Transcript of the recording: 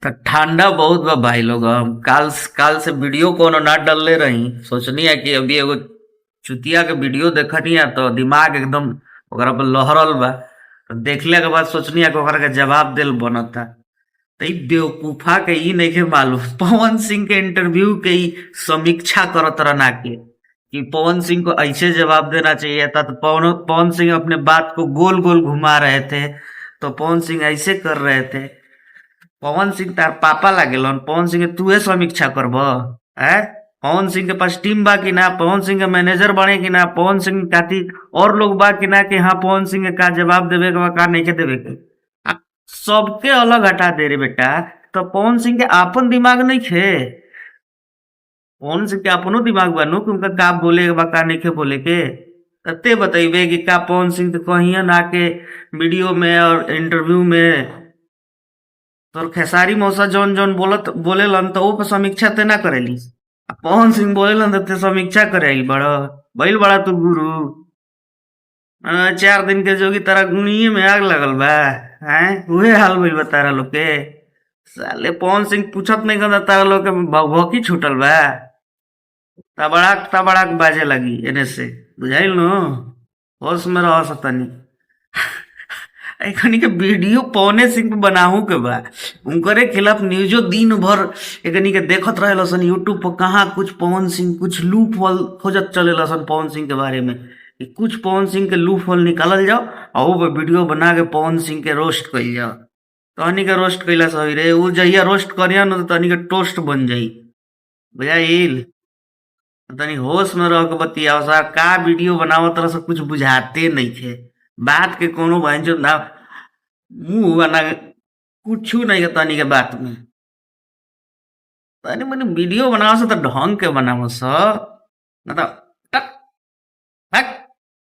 तो ठंडा बहुत बा भाई लोग। हम काल से वीडियो कोनो ना डलले रही, सोचनी है कि अभी एगो चुतिया के वीडियो देखनी है तो दिमाग एकदम ओकरा पर लहरल बा। तो देखले के बाद सोचनी है कि ओकरा के जवाब दिल बनता। तो ई बेवकूफा के ई नइखे मालूम पवन सिंह के इंटरव्यू के ई समीक्षा करत रहना के कि पवन सिंह को ऐसे जवाब देना चाहिए था। तो पवन पवन सिंह अपने बात को गोल गोल घुमा रहे थे, तो पवन सिंह ऐसे कर रहे थे। पवन सिंह तार पापा लागेलन, पवन सिंह के तूहे समीक्षा करब है? पवन सिंह के पास टीम बा कि ना? पवन सिंह के मैनेजर बने कि ना? पवन सिंह खातिर और लोग बा कि ना कि हाँ पवन सिंह के का जवाब देवे के बा का नहीं के देवे के? आ, सबके अलग हटा दे रे बेटा। तो पवन सिंह के आपन दिमाग नहीं खे? पवन सिंह के अपनो दिमाग बा नु कि उनका का बोले के बा का नहीं के बोले के? तते बतइबे कि का पवन सिंह तो कहिए ना के वीडियो में और इंटरव्यू में तोर खेसारी मौसा जौन जौन बोलेलन तो वो पे समीक्षा ते ना करेली। आ पवन सिंह बोलेलन तो ते समीक्षा करेली बड़ा। भइल बड़ा तू गुरु। 4 दिन के जोगी तारा गुनिये में आग लगल बा। हैं उहे हाल भइल बा तारा लोग के। साले पवन सिंह पूछत नहीं कहता तारा लोग के भौकी छूटल बा। तबड़ाक तबड़ाक बाजे लगी एने से, बुझाइल नु? होश में रह सतनी। एकनी के वीडियो पवने सिंह पे बनाहू के बा। उनकरे खिलाफ न्यूजो दिन भर एकनी के देखत रहे सन यूट्यूब पर, कहाँ कुछ पवन सिंह कुछ लूप होल खोजत चले सन पवन सिंह के बारे में कि कुछ पवन सिंह के लूप होल निकालल जाओ और वो पे वीडियो बना के पवन सिंह के रोस्ट कइल जाओ। तहनी के रोस्ट कइला सही रे, उ जहिया रोस्ट करिया न तो तहनी के टोस्ट बन जाई। बुझाइल? तनी होश में रह के बतियाओ सा। का वीडियो बनावत तरह से कुछ बुझाते नहीं थे। बात के कोनो बहन जो ना मुंह बना कुछ नहीं है तनी के बात में। तनी मनी वीडियो बनाओ से तो ढंग के बनाओ सा, ना तो